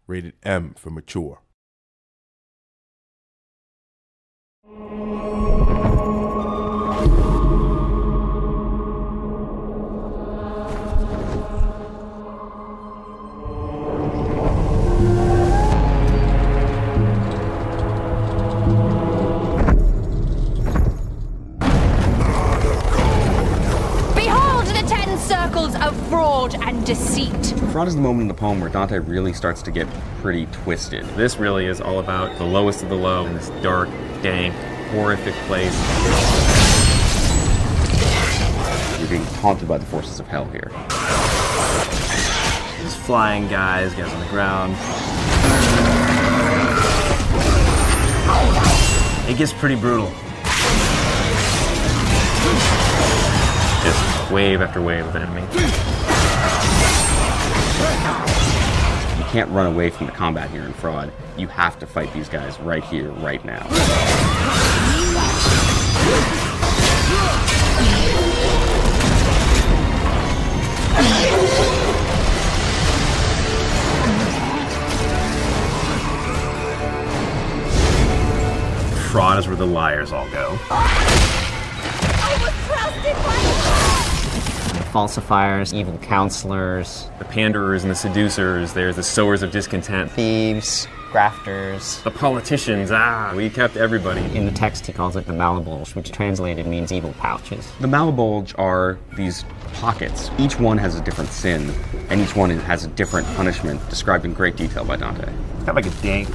Rated M for mature. Of fraud and deceit. Fraud is the moment in the poem where Dante really starts to get pretty twisted. This really is all about the lowest of the low in this dark, dank, horrific place. You're being taunted by the forces of hell here. There's flying guys on the ground. It gets pretty brutal. Just wave after wave of enemy. You can't run away from the combat here in Fraud. You have to fight these guys right here, right now. Fraud is where the liars all go. Falsifiers, evil counselors, The panderers and the seducers, there's the sowers of discontent. thieves, grafters. The politicians, we kept everybody. In the text he calls it the malabulge, which translated means evil pouches. The malabulge are these pockets. Each one has a different sin, and each one has a different punishment, described in great detail by Dante. It's kind of like a dank,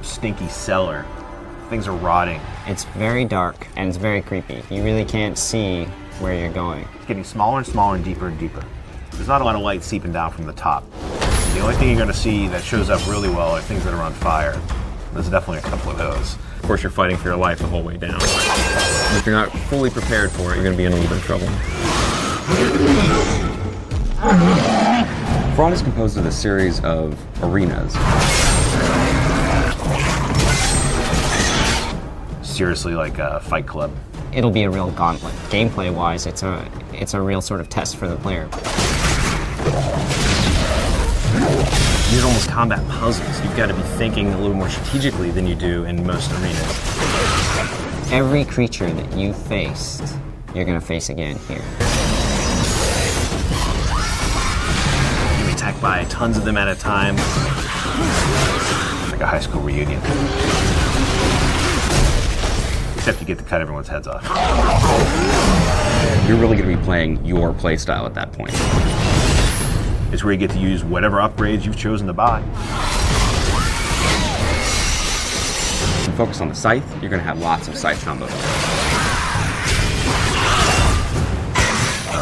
stinky cellar. Things are rotting. It's very dark, and it's very creepy. You really can't see where you're going. It's getting smaller and smaller and deeper and deeper. There's not a lot of light seeping down from the top. The only thing you're going to see that shows up really well are things that are on fire. There's definitely a couple of those. Of course, you're fighting for your life the whole way down. If you're not fully prepared for it, you're going to be in a little bit of trouble. Fraud is composed of a series of arenas. Seriously, like a Fight Club. It'll be a real gauntlet. Gameplay-wise, it's a real sort of test for the player. These are almost combat puzzles. You've got to be thinking a little more strategically than you do in most arenas. Every creature that you faced, you're going to face again here. You get attacked by tons of them at a time. Like a high school reunion. Except you get to cut everyone's heads off. You're really going to be playing your playstyle at that point. It's where you get to use whatever upgrades you've chosen to buy. If you focus on the scythe, you're going to have lots of scythe combos.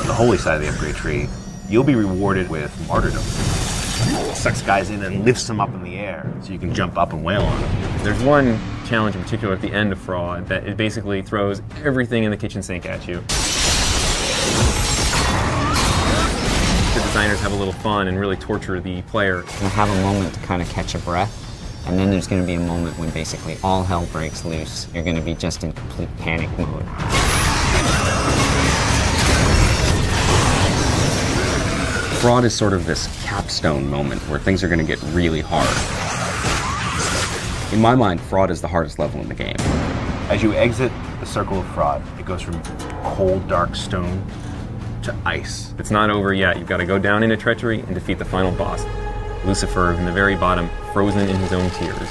The holy side of the upgrade tree, you'll be rewarded with martyrdom. Sucks guys in and lifts them up in the air so you can jump up and wail on them. There's one challenge in particular at the end of Fraud that it basically throws everything in the kitchen sink at you. The designers have a little fun and really torture the player. You'll have a moment to kind of catch a breath, and then there's going to be a moment when basically all hell breaks loose. You're going to be just in complete panic mode. Fraud is sort of this capstone moment where things are going to get really hard. In my mind, Fraud is the hardest level in the game. As you exit the circle of Fraud, it goes from cold, dark stone to ice. It's not over yet. You've got to go down into treachery and defeat the final boss, Lucifer, in the very bottom, frozen in his own tears.